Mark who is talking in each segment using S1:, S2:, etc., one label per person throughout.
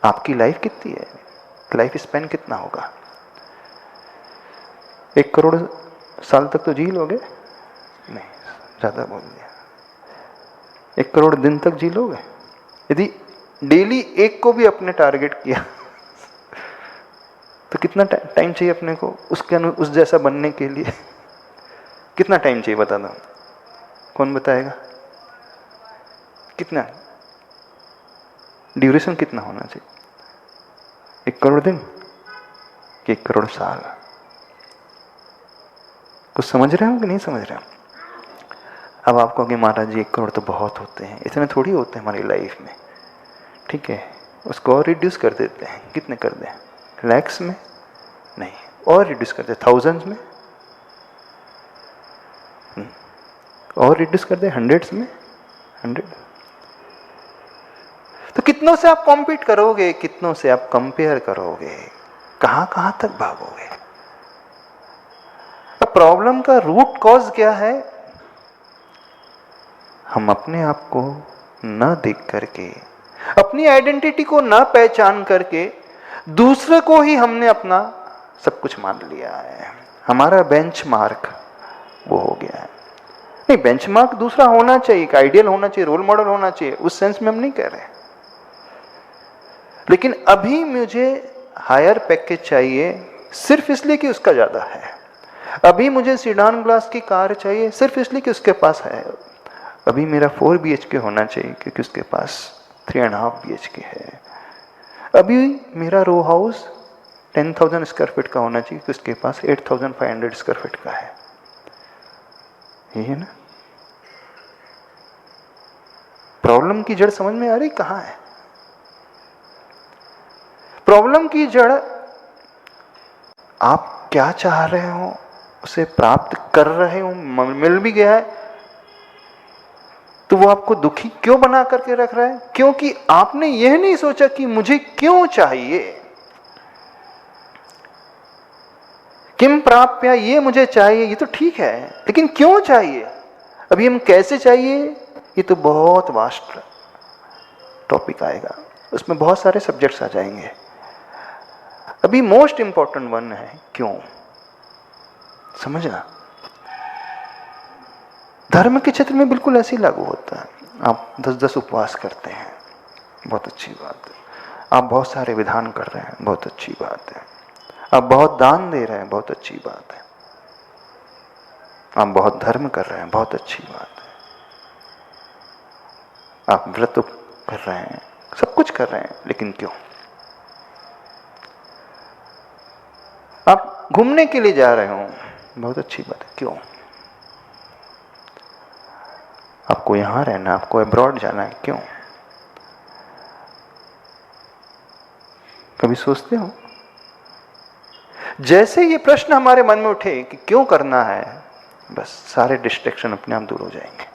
S1: आपकी लाइफ कितनी है? लाइफ स्पैन कितना होगा? 1 करोड़ साल तक तो जी लोगे? नहीं, ज्यादा बोल दिया। 1 करोड़ दिन तक जी लोगे? यदि डेली एक को भी अपने टारगेट किया तो कितना टाइम चाहिए अपने को उस जैसा बनने के लिए? कितना टाइम चाहिए बता दो, कौन बताएगा? कितना ड्यूरेशन कितना होना चाहिए? 1 करोड़ दिन कि 1 करोड़ साल? कुछ समझ रहे हो कि नहीं समझ रहे हो? अब आप कहोगे महाराज जी 1 करोड़ तो बहुत होते हैं। इतने थोड़ी होते हैं हमारी लाइफ में, ठीक है? उसको और रिड्यूस कर देते हैं। कितने कर दें? लैक्स में? नहीं, और रिड्यूस कर दे थाउजेंड्स में, और रिड्यूस कर दे हंड्रेड्स में, 100। तो कितनों से आप कॉम्पीट करोगे? कितनों से आप कंपेयर करोगे? कहां कहां तक भागोगे? अब प्रॉब्लम का रूट कॉज क्या है? हम अपने आप को न देख करके, अपनी आइडेंटिटी को न पहचान करके दूसरे को ही हमने अपना सब कुछ मान लिया है। हमारा बेंचमार्क वो हो गया है। नहीं, बेंचमार्क दूसरा होना चाहिए, एक आइडियल होना चाहिए, रोल मॉडल होना चाहिए, उस सेंस में हम नहीं कह रहे। लेकिन अभी मुझे हायर पैकेज चाहिए सिर्फ इसलिए कि उसका ज्यादा है। अभी मुझे सीडान ग्लास की कार चाहिए सिर्फ इसलिए कि उसके पास है। अभी मेरा 4 BHK होना चाहिए क्योंकि उसके पास 3.5 BHK है। अभी मेरा रो हाउस 10,000 स्क्वायर फीट का होना चाहिए क्योंकि उसके पास 8,500 स्क्वायर फीट का है। यही है ना? प्रॉब्लम की जड़ समझ में आ रही कहां है? प्रॉब्लम की जड़ आप क्या चाह रहे हो, उसे प्राप्त कर रहे हो, मिल भी गया है तो वो आपको दुखी क्यों बना करके रख रहा है? क्योंकि आपने यह नहीं सोचा कि मुझे क्यों चाहिए, किम प्राप्य, ये मुझे चाहिए, ये तो ठीक है, लेकिन क्यों चाहिए? अभी हम कैसे चाहिए, ये तो बहुत वास्ट टॉपिक आएगा, उसमें बहुत सारे सब्जेक्ट्स आ जाएंगे। अभी मोस्ट इंपॉर्टेंट वन है क्यों, समझना। धर्म के क्षेत्र में बिल्कुल ऐसे ही लागू होता है। आप 10-10 उपवास करते हैं, बहुत अच्छी बात है। आप बहुत सारे विधान कर रहे हैं, बहुत अच्छी बात है। आप बहुत दान दे रहे हैं, बहुत अच्छी बात है। आप बहुत धर्म कर रहे हैं, बहुत अच्छी बात है। आप व्रत कर रहे हैं, सब कुछ कर रहे हैं, लेकिन क्यों? आप घूमने के लिए जा रहे हो, बहुत अच्छी बात है, क्यों? आपको यहां रहना, आपको अब्रॉड जाना है, क्यों? कभी सोचते हो? जैसे ये प्रश्न हमारे मन में उठे कि क्यों करना है, बस सारे डिस्ट्रैक्शन अपने आप दूर हो जाएंगे,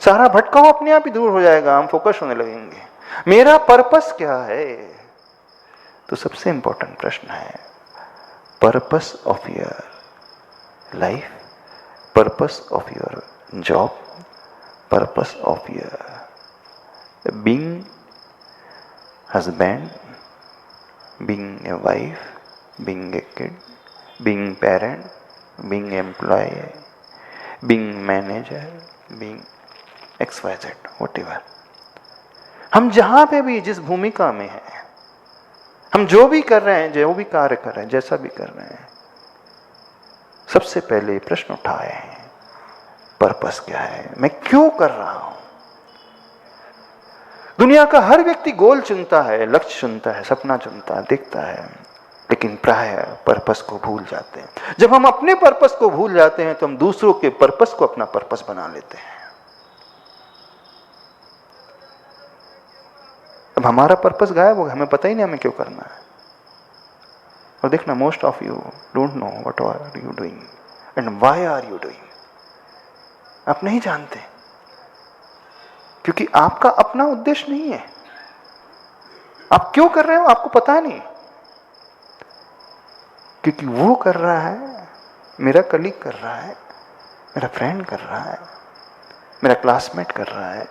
S1: सारा भटकाव अपने आप ही दूर हो जाएगा, हम फोकस होने लगेंगे। मेरा पर्पस क्या है? तो सबसे इंपॉर्टेंट प्रश्न है purpose of your life, purpose of your job, purpose of your being husband, being a wife, being a kid, being parent, being employee, being manager, being XYZ, whatever. हम जहां पे भी जिस भूमिका में हैं, हम जो भी कर रहे हैं, जो भी कार्य कर रहे हैं, जैसा भी कर रहे हैं, सबसे पहले प्रश्न उठाए हैं पर्पस क्या है, मैं क्यों कर रहा हूं? दुनिया का हर व्यक्ति गोल चुनता है, लक्ष्य चुनता है, सपना चुनता है, देखता है, लेकिन प्राय पर्पस को भूल जाते हैं। जब हम अपने पर्पस को भूल जाते हैं तो हम दूसरों के पर्पस को अपना पर्पस बना लेते हैं। अब हमारा पर्पस गायब हो गया, हमें पता ही नहीं हमें क्यों करना है। और देखना, most of you don't know what are you doing and why are you doing. आप नहीं जानते क्योंकि आपका अपना उद्देश्य नहीं है। आप क्यों कर रहे हो आपको पता नहीं, क्योंकि वो कर रहा है, मेरा कलीग कर रहा है, मेरा फ्रेंड कर रहा है, मेरा क्लासमेट कर रहा है,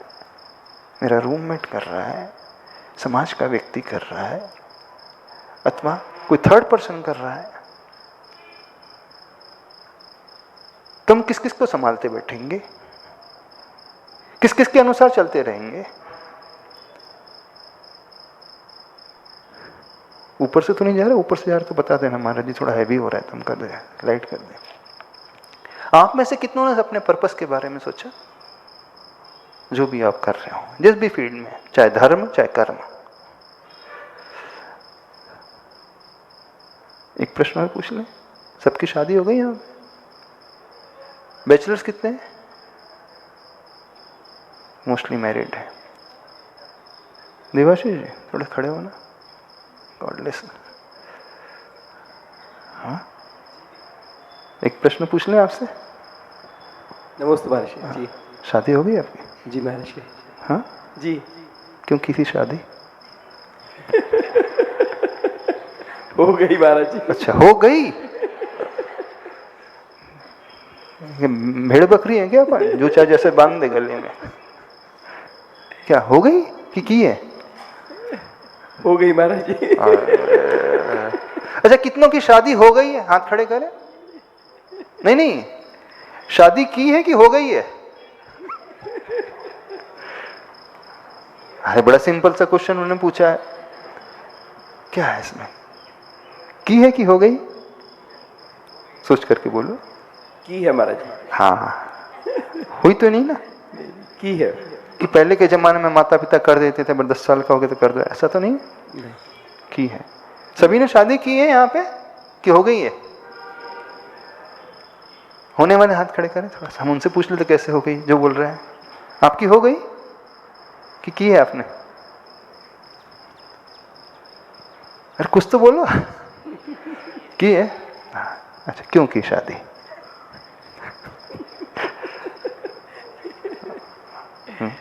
S1: मेरा रूममेट कर रहा है, समाज का व्यक्ति कर रहा है, अथवा कोई थर्ड पर्सन कर रहा है, तो हम किस किस को संभालते बैठेंगे, किस किस के अनुसार चलते रहेंगे? ऊपर से तो नहीं जा रहा, ऊपर से जा रहा तो बता देना महाराज जी थोड़ा हैवी हो रहा है, तो हम कर दे, लाइट कर दे। आप में से कितनों ने अपने पर्पस के बारे में सोचा? जो भी आप कर रहे हो, जिस भी फील्ड में, चाहे धर्म चाहे कर्म। एक प्रश्न और पूछ लें, सबकी शादी हो गई? यहाँ बैचलर्स कितने हैं? मोस्टली मैरिड है। देवाशीष जी थोड़ा खड़े हो ना, गॉडलेस। हाँ, एक प्रश्न पूछ लें आपसे।
S2: नमस्ते महर्षि जी।
S1: शादी हो गई आपकी?
S2: जी महर्षि।
S1: हाँ
S2: जी।
S1: क्यों की थी शादी?
S2: हो गई महाराज जी।
S1: अच्छा हो गई। भेड़ बकरी है क्या अपन, जो चाहे जैसे बांध दे गले में? क्या हो गई कि की है?
S2: हो गई महाराज जी।
S1: अच्छा कितनों की शादी हो गई है? हाथ खड़े करें। नहीं नहीं, शादी की है कि हो गई है? अरे बड़ा सिंपल सा क्वेश्चन उन्होंने पूछा है, क्या है इसमें? की है कि हो गई? सोच करके बोलो।
S2: की है महाराज जी।
S1: हाँ, हुई तो नहीं ना?
S2: की है
S1: कि पहले के जमाने में माता पिता कर देते थे, 10 साल का हो गया तो कर दो, ऐसा तो नहीं? की है। सभी ने शादी की है यहाँ पे कि हो गई है? होने वाले हाथ खड़े करें थोड़ा सा, हम उनसे पूछ लेते कैसे हो गई जो बोल रहे हैं। आपकी हो गई कि की है आपने? अरे कुछ तो बोलो। की है? अच्छा क्यों की शादी?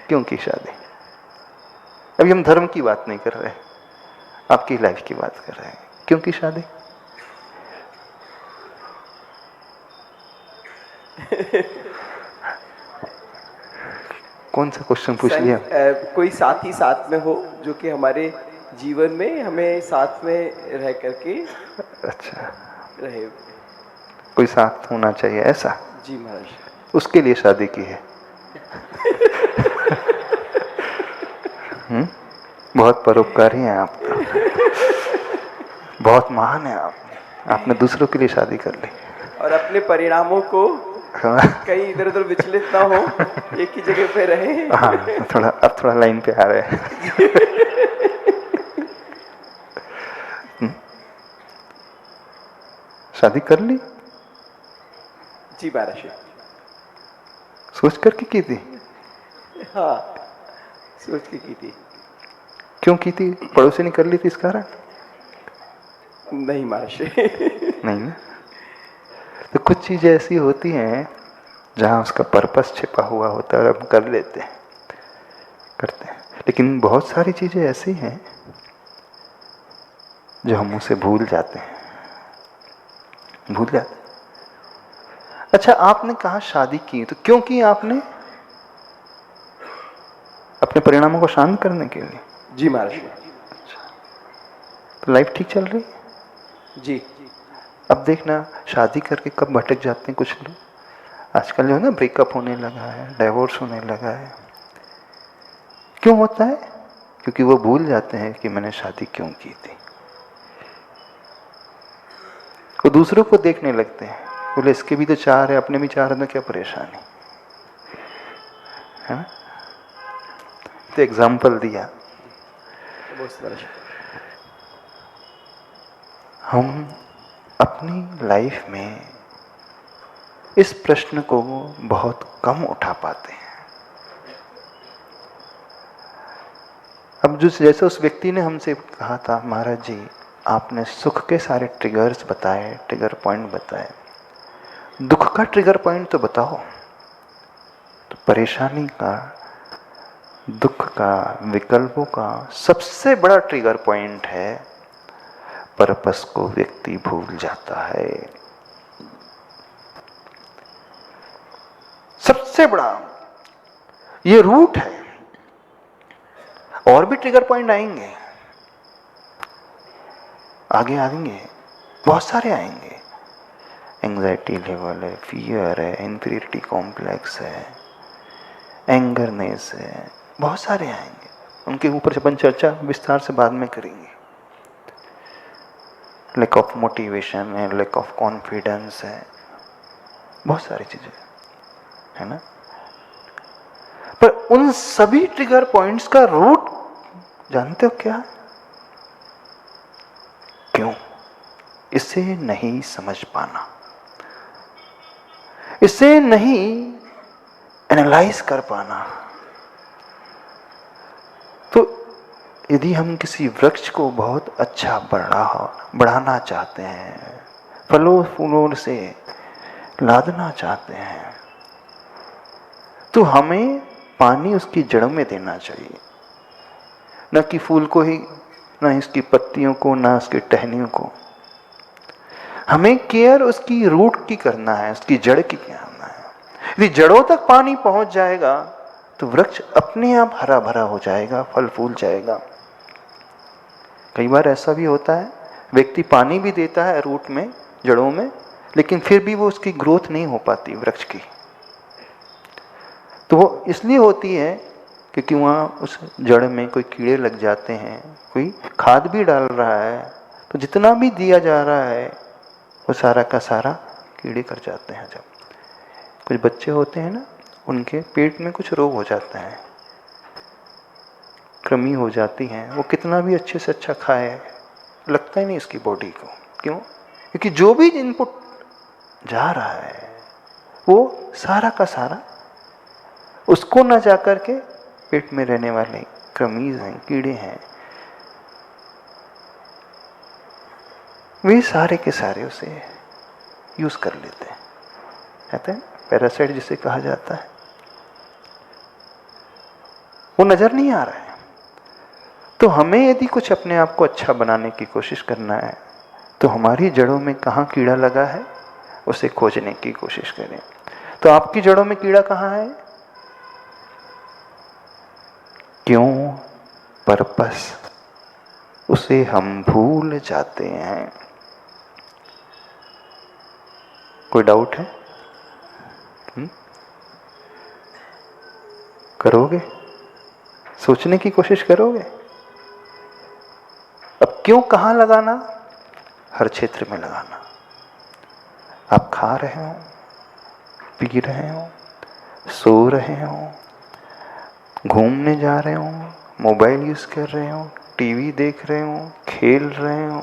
S1: क्यों की शादी? अभी हम धर्म की बात नहीं कर रहे, आपकी लाइफ की बात कर रहे हैं। क्यों की शादी? कौन सा क्वेश्चन पूछ लिया?
S2: कोई साथी साथ में हो जो कि हमारे जीवन में हमें साथ में रह करके
S1: अच्छा
S2: रहे।
S1: कोई साथ होना चाहिए ऐसा?
S2: जी महाराज।
S1: उसके लिए शादी की है। बहुत परोपकारी हैं आप तो, बहुत महान है आप। आपने दूसरों के लिए शादी कर ली
S2: और अपने परिणामों को कहीं इधर उधर विचलित ना हो, एक ही जगह पे रहे।
S1: हाँ थोड़ा, अब थोड़ा लाइन पे आ रहे हैं। शादी कर ली?
S2: जी महाराज।
S1: सोच करके की थी?
S2: हाँ सोच के की थी।
S1: क्यों की थी? पड़ोसी ने कर ली थी इस कारण?
S2: नहीं महाराज।
S1: नहीं ना? तो कुछ चीजें ऐसी होती हैं जहां उसका पर्पस छिपा हुआ होता है और हम कर लेते हैं, करते हैं। लेकिन बहुत सारी चीजें ऐसी हैं जो हम उसे भूल जाते हैं, भूल जाते हैं। अच्छा आपने कहा शादी की, तो क्यों की आपने? अपने परिणामों को शांत करने के लिए?
S2: जी महाराज।
S1: अच्छा, तो लाइफ ठीक चल रही?
S2: जी।
S1: अब देखना शादी करके कब भटक जाते हैं कुछ लोग। आजकल जो है ना ब्रेकअप होने लगा है, डाइवोर्स होने लगा है। क्यों होता है? क्योंकि वो भूल जाते हैं कि मैंने शादी क्यों की थी। वो दूसरों को देखने लगते हैं, बोले इसके भी तो 4 है, अपने भी 4 है, तो क्या परेशानी है? तो एग्जाम्पल दिया। हम अपनी लाइफ में इस प्रश्न को बहुत कम उठा पाते हैं। अब जो जैसे उस व्यक्ति ने हमसे कहा था, महाराज जी आपने सुख के सारे ट्रिगर्स बताए, ट्रिगर पॉइंट बताए, दुख का ट्रिगर पॉइंट तो बताओ। तो परेशानी का, दुख का, विकल्पों का सबसे बड़ा ट्रिगर पॉइंट है पर्पस को व्यक्ति भूल जाता है। सबसे बड़ा ये रूट है। और भी ट्रिगर पॉइंट आएंगे, आगे आएंगे, बहुत सारे आएंगे। एंजाइटी लेवल है, फियर है, इंफीरियरिटी कॉम्प्लेक्स है, एंगरनेस है, बहुत सारे आएंगे। उनके ऊपर से अपन चर्चा विस्तार से बाद में करेंगे। लैक ऑफ मोटिवेशन है, लैक ऑफ कॉन्फिडेंस है, बहुत सारी चीजें है ना। पर उन सभी ट्रिगर पॉइंट्स का रूट जानते हो क्या? क्यों? इसे नहीं समझ पाना, इसे नहीं एनालाइज कर पाना। तो यदि हम किसी वृक्ष को बहुत अच्छा बढ़ाना चाहते हैं, फलों फूलों से लादना चाहते हैं, तो हमें पानी उसकी जड़ों में देना चाहिए, न कि फूल को ही, न इसकी पत्तियों को, न उसकी टहनियों को। हमें केयर उसकी रूट की करना है, उसकी जड़ की करना है। यदि जड़ों तक पानी पहुंच जाएगा तो वृक्ष अपने आप हरा भरा हो जाएगा, फल फूल जाएगा। कई बार ऐसा भी होता है, व्यक्ति पानी भी देता है रूट में, जड़ों में, लेकिन फिर भी वो उसकी ग्रोथ नहीं हो पाती वृक्ष की। तो वो इसलिए होती है क्योंकि वहाँ उस जड़ में कोई कीड़े लग जाते हैं, कोई खाद भी डाल रहा है, तो जितना भी दिया जा रहा है वो सारा का सारा कीड़े कर जाते हैं। जब कुछ बच्चे होते हैं ना, उनके पेट में कुछ रोग हो जाता है, कृमि हो जाती हैं, वो कितना भी अच्छे से अच्छा खाए, लगता ही नहीं इसकी बॉडी को। क्यों? क्योंकि जो भी इनपुट जा रहा है वो सारा का सारा उसको ना जा करके पेट में रहने वाले कृमिज हैं, कीड़े हैं, वे सारे के सारे उसे यूज कर लेते हैं। कहते हैं पैरासाइट जिसे कहा जाता है, वो नजर नहीं आ रहा है। तो हमें यदि कुछ अपने आप को अच्छा बनाने की कोशिश करना है तो हमारी जड़ों में कहाँ कीड़ा लगा है उसे खोजने की कोशिश करें। तो आपकी जड़ों में कीड़ा कहाँ है? क्यों? पर्पस, उसे हम भूल जाते हैं। कोई डाउट है? करोगे? सोचने की कोशिश करोगे? अब क्यों कहाँ लगाना? हर क्षेत्र में लगाना। आप खा रहे हो, पी रहे हो, सो रहे हो, घूमने जा रहे हो, मोबाइल यूज कर रहे हो, टीवी देख रहे हो, खेल रहे हो,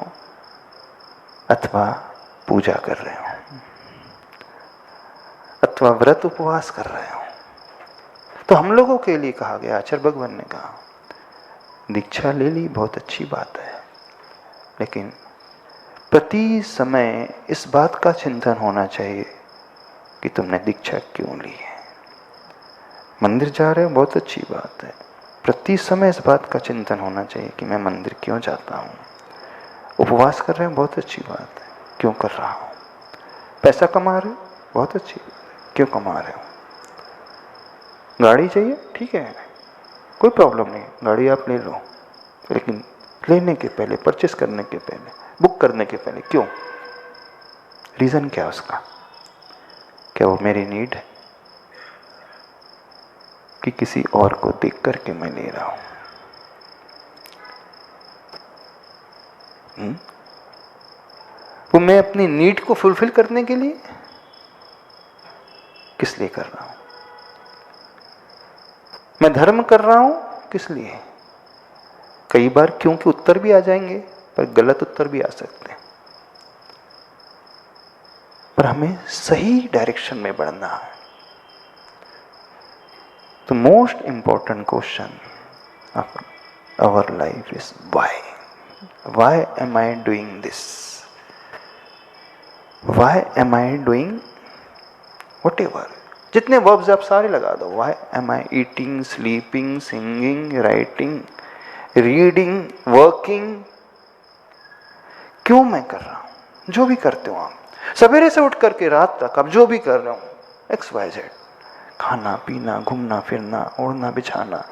S1: अथवा पूजा कर रहे हो, अथवा व्रत उपवास कर रहे हो। तो हम लोगों के लिए कहा गया, आचार्य भगवान ने कहा, दीक्षा ले ली बहुत अच्छी बात है, लेकिन प्रति समय इस बात का चिंतन होना चाहिए कि तुमने दीक्षा क्यों ली है। मंदिर जा रहे हो बहुत अच्छी बात है, प्रति समय इस बात का चिंतन होना चाहिए कि मैं मंदिर क्यों जाता हूँ। उपवास कर रहे हो बहुत अच्छी बात है, क्यों कर रहा हूँ। पैसा कमा रहे हो बहुत अच्छी, क्यों कमा रहे हो। गाड़ी चाहिए, ठीक है, कोई प्रॉब्लम नहीं, गाड़ी आप ले लो, लेकिन लेने के पहले, परचेस करने के पहले, बुक करने के पहले क्यों? रीजन क्या उसका? क्या वो मेरी नीड है कि किसी और को देख करके मैं ले रहा हूं? वो मैं अपनी नीड को फुलफिल करने के लिए, किस लिए कर रहा हूं? मैं धर्म कर रहा हूं किस लिए? कई बार क्योंकि उत्तर भी आ जाएंगे, पर गलत उत्तर भी आ सकते हैं। पर हमें सही डायरेक्शन में बढ़ना है। तो most important question of our life is why. Why am I doing this? Why am I doing whatever, जितने वर्ब्स आप सारे लगा दो। Why am I eating, sleeping, singing, writing, reading, working, क्यों मैं कर रहा हूं? जो भी करते हो आप, सवेरे से उठ करके रात तक आप जो भी कर रहे हो, XYZ, खाना पीना, घूमना फिरना, ओढ़ना बिछाना,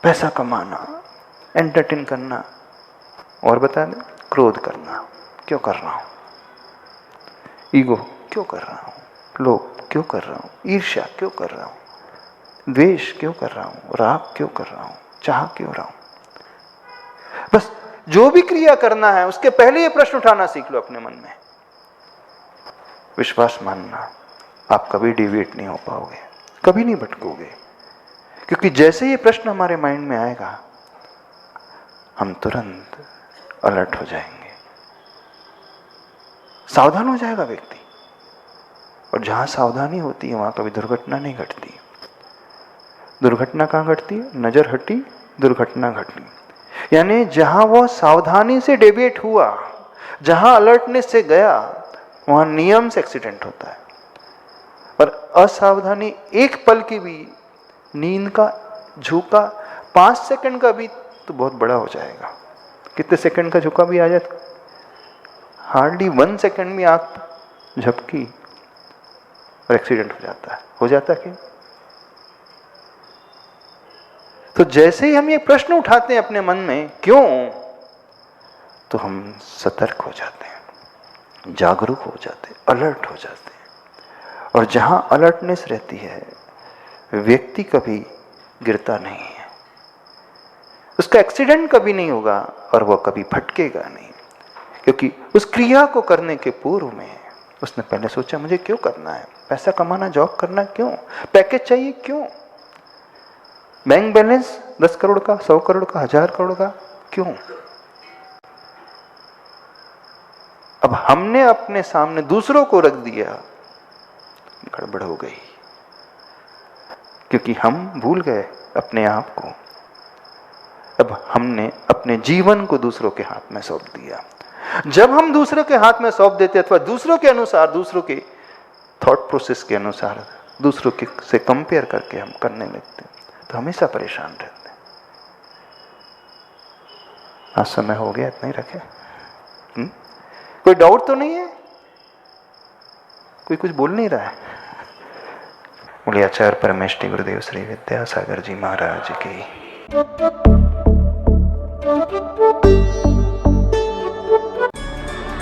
S1: पैसा कमाना, एंटरटेन करना, और बता दें क्रोध करना। क्यों कर रहा हूं? ईगो क्यों कर रहा हूं? लोभ क्यों कर रहा हूं? ईर्ष्या क्यों कर रहा हूं? द्वेष क्यों कर रहा हूं? राग क्यों कर रहा हूं? चाह क्यों रहा हूं? बस जो भी क्रिया करना है उसके पहले ये प्रश्न उठाना सीख लो अपने मन में। विश्वास मानना, आप कभी डिविएट नहीं हो पाओगे, कभी नहीं भटकोगे, क्योंकि जैसे ये प्रश्न हमारे माइंड में आएगा हम तुरंत अलर्ट हो जाएंगे, सावधान हो जाएगा व्यक्ति। और जहां सावधानी होती है वहां कभी दुर्घटना नहीं घटती। दुर्घटना कहां घटती है? नजर हटी, दुर्घटना घटी। यानी जहां वो सावधानी से डेविएट हुआ, जहां अलर्टनेस से गया, वहां नियम से एक्सीडेंट होता है। पर असावधानी एक पल की भी, नींद का झोंका 5 सेकंड का भी तो बहुत बड़ा हो जाएगा। कितने सेकंड का झोंका भी आ जाए, हार्डली 1 सेकंड में आंख झपकी और एक्सीडेंट हो जाता है। हो जाता है कि? तो जैसे ही हम ये प्रश्न उठाते हैं अपने मन में क्यों, तो हम सतर्क हो जाते हैं, जागरूक हो जाते हैं, अलर्ट हो जाते हैं। और जहां अलर्टनेस रहती है व्यक्ति कभी गिरता नहीं है, उसका एक्सीडेंट कभी नहीं होगा और वह कभी भटकेगा नहीं, क्योंकि उस क्रिया को करने के पूर्व में उसने पहले सोचा मुझे क्यों करना है, पैसा कमाना, जॉब करना क्यों, पैकेज चाहिए क्यों, बैंक बैलेंस 10 करोड़ का, 100 करोड़ का, 1000 करोड़ का क्यों। अब हमने अपने सामने दूसरों को रख दिया, गड़बड़ हो गई, क्योंकि हम भूल गए अपने आप को। अब हमने अपने जीवन को दूसरों के हाथ में सौंप दिया। जब हम दूसरों के हाथ में सौंप देते अथवा दूसरों के अनुसार, दूसरों के थॉट प्रोसेस के अनुसार, दूसरों के से कंपेयर करके हम करने लगते हैं, तो हमेशा परेशान रहते हैं। आज समय हो गया, इतना ही रखे। कोई डाउट तो नहीं है? कोई कुछ बोल नहीं रहा है? बोले आचार्य परमेष्टि गुरुदेव श्री विद्यासागर जी महाराज की।